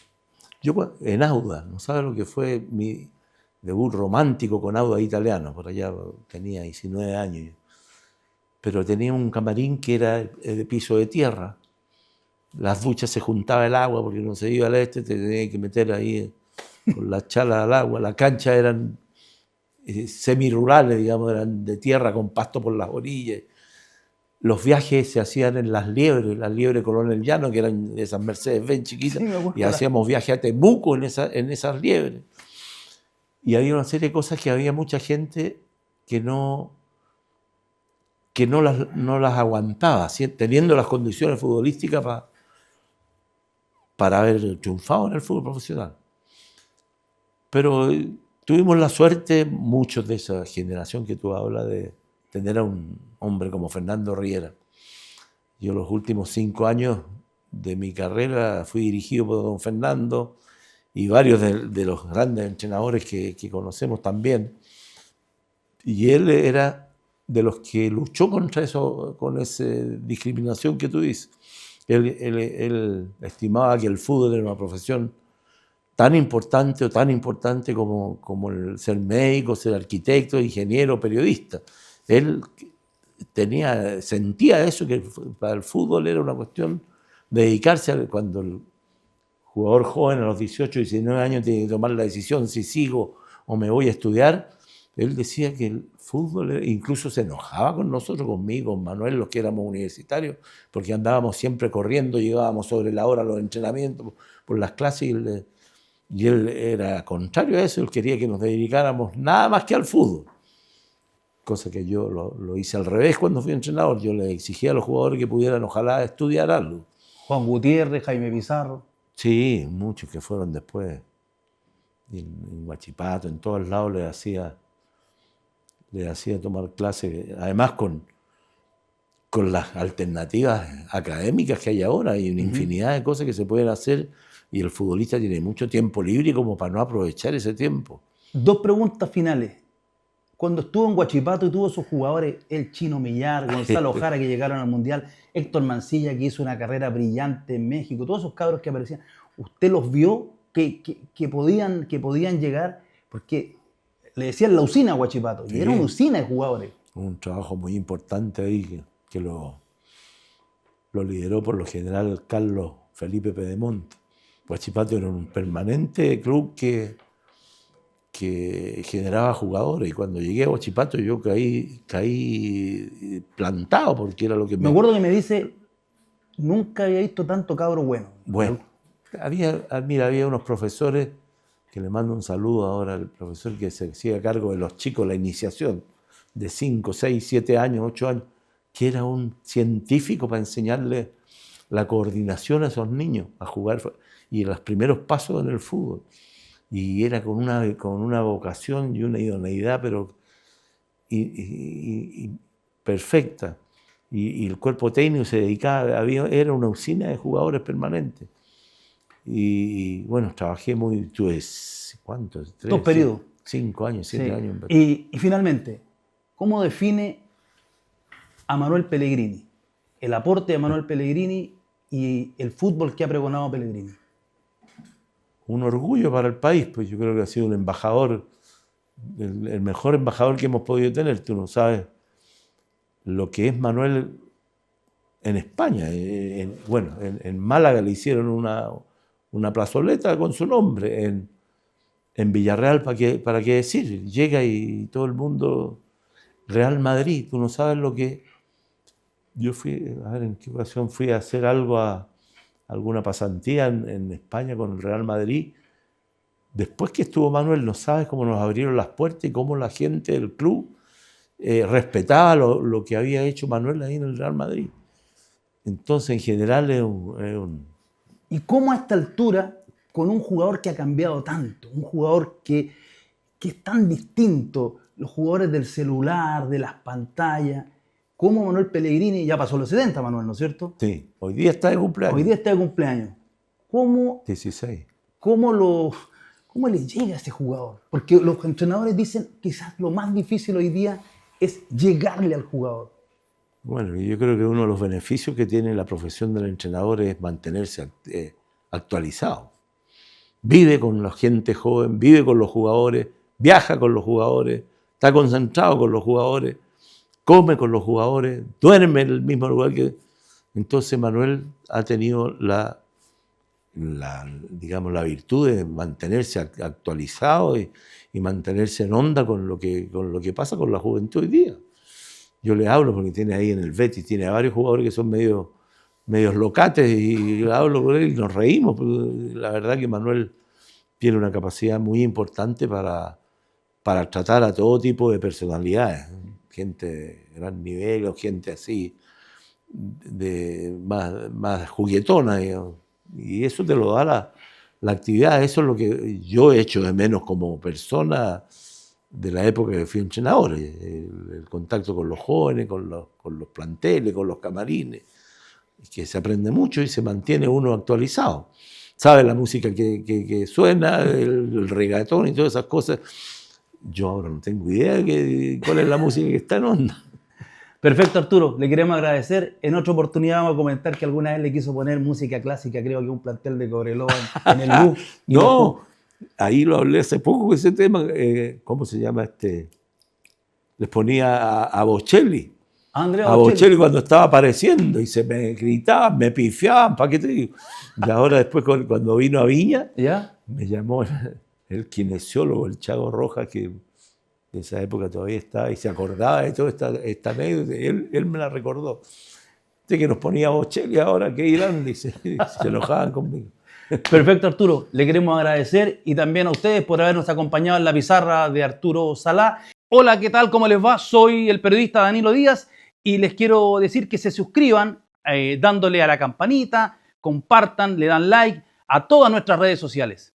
Yo en Auda, no sabes lo que fue mi debut romántico con Auda italiano, por allá tenía 19 años, pero tenía un camarín que era de piso de tierra. Las duchas se juntaba el agua porque no se iba al te tenía que meter ahí con la chala al agua. Las canchas eran semirurales, digamos, eran de tierra con pasto por las orillas. Los viajes se hacían en las Liebres Coronel Llano, que eran esas Mercedes-Benz chiquitas, sí, y hacíamos viaje a Temuco en esas Liebres. Y había una serie de cosas que había mucha gente que no las aguantaba, ¿sí? Teniendo las condiciones futbolísticas para haber triunfado en el fútbol profesional. Pero tuvimos la suerte, muchos de esa generación que tú hablas, de tener a un hombre como Fernando Riera. Yo los últimos 5 años de mi carrera fui dirigido por don Fernando y varios de los grandes entrenadores que conocemos también. Y él era de los que luchó contra eso, con esa discriminación que tú dices. Él estimaba que el fútbol era una profesión tan importante como el ser médico, ser arquitecto, ingeniero, periodista. Él sentía eso, que para el fútbol era una cuestión de dedicarse cuando el jugador joven a los 18, 19 años tiene que tomar la decisión si sigo o me voy a estudiar. Él decía que el fútbol, incluso se enojaba con nosotros, conmigo, con Manuel, los que éramos universitarios, porque andábamos siempre corriendo, llegábamos sobre la hora a los entrenamientos, por las clases, y él era contrario a eso, él quería que nos dedicáramos nada más que al fútbol. Cosa que yo lo hice al revés cuando fui entrenador. Yo le exigía a los jugadores que pudieran, ojalá, estudiar algo. Juan Gutiérrez, Jaime Pizarro. Sí, muchos que fueron después. En Huachipato, en todos lados le hacía tomar clases, además con las alternativas académicas que hay ahora. Hay una infinidad de cosas que se pueden hacer y el futbolista tiene mucho tiempo libre como para no aprovechar ese tiempo. 2 preguntas finales. Cuando estuvo en Huachipato y tuvo esos jugadores, el Chino Millar, Gonzalo Jara, que llegaron al Mundial, Héctor Mancilla, que hizo una carrera brillante en México, todos esos cabros que aparecían, ¿usted los vio que podían llegar? Porque le decían la usina a Huachipato, y era una usina de jugadores. Un trabajo muy importante ahí que lo lideró por lo general Carlos Felipe Pedemonte. Huachipato era un permanente club que generaba jugadores, y cuando llegué a Huachipato yo caí plantado, porque era lo que me acuerdo que me dice, nunca había visto tanto cabro bueno. Bueno, había unos profesores, que le mando un saludo ahora al profesor que se hacía cargo de los chicos, la iniciación de 5, 6, 7 años, 8 años, que era un científico para enseñarle la coordinación a esos niños, a jugar y los primeros pasos en el fútbol. Y era con una vocación y una idoneidad, pero perfecta. Y el cuerpo técnico se dedicaba, era una usina de jugadores permanentes. Y bueno, trabajé tuve, ¿cuántos? 2 periodos. 5 años, 7 años. Y finalmente, ¿cómo define a Manuel Pellegrini? El aporte de Manuel Pellegrini y el fútbol que ha pregonado Pellegrini. Un orgullo para el país, pues yo creo que ha sido un embajador, el mejor embajador que hemos podido tener. Tú no sabes lo que es Manuel en España. En Málaga le hicieron una plazoleta con su nombre. En Villarreal, ¿para qué decir? Llega y todo el mundo, Real Madrid, tú no sabes lo que... Yo fui, a ver, ¿en qué ocasión fui a hacer algo, alguna pasantía en España con el Real Madrid? Después que estuvo Manuel, no sabes cómo nos abrieron las puertas y cómo la gente del club respetaba lo que había hecho Manuel ahí en el Real Madrid. Entonces, en general, es un... ¿Y cómo a esta altura, con un jugador que ha cambiado tanto, un jugador que es tan distinto, los jugadores del celular, de las pantallas, cómo Manuel Pellegrini, ya pasó los 70, Manuel, ¿no es cierto? Sí, hoy día está de cumpleaños. Hoy día está de cumpleaños. ¿Cómo 16. ¿Cómo le llega a ese jugador? Porque los entrenadores dicen que quizás lo más difícil hoy día es llegarle al jugador. Bueno, yo creo que uno de los beneficios que tiene la profesión del entrenador es mantenerse actualizado. Vive con la gente joven, vive con los jugadores, viaja con los jugadores, está concentrado con los jugadores, come con los jugadores, duerme en el mismo lugar que... Entonces Manuel ha tenido digamos, la virtud de mantenerse actualizado y mantenerse en onda con lo que pasa con la juventud hoy día. Yo le hablo porque tiene ahí en el Betis, tiene a varios jugadores que son medios locates y hablo con él y nos reímos. La verdad que Manuel tiene una capacidad muy importante para tratar a todo tipo de personalidades. Gente de gran nivel o gente así, más juguetona, digamos. Y eso te lo da la actividad. Eso es lo que yo he hecho de menos como persona de la época que fui entrenador. El contacto con los jóvenes, con los planteles, con los camarines. Que se aprende mucho y se mantiene uno actualizado. Sabe la música que suena, el reggaetón y todas esas cosas. Yo ahora no tengo idea de cuál es la música que está en onda. Perfecto, Arturo. Le queremos agradecer. En otra oportunidad vamos a comentar que alguna vez le quiso poner música clásica, creo que un plantel de Cobreloa en el bus. No, ahí lo hablé hace poco ese tema. ¿Cómo se llama Les ponía a Bocelli. Andrea A Bocelli cuando estaba apareciendo y se me gritaban, me pifiaban, ¿para qué te digo? Y ahora después cuando vino a Viña, ¿Ya? me llamó el kinesiólogo, el Chago Rojas, que de esa época todavía estaba y se acordaba de toda esta anécdota. Él me la recordó. De que nos ponía Bocelli ahora, qué irán, y se enojaban conmigo. Perfecto, Arturo. Le queremos agradecer y también a ustedes por habernos acompañado en la pizarra de Arturo Salá. Hola, ¿qué tal? ¿Cómo les va? Soy el periodista Danilo Díaz y les quiero decir que se suscriban dándole a la campanita, compartan, le dan like a todas nuestras redes sociales.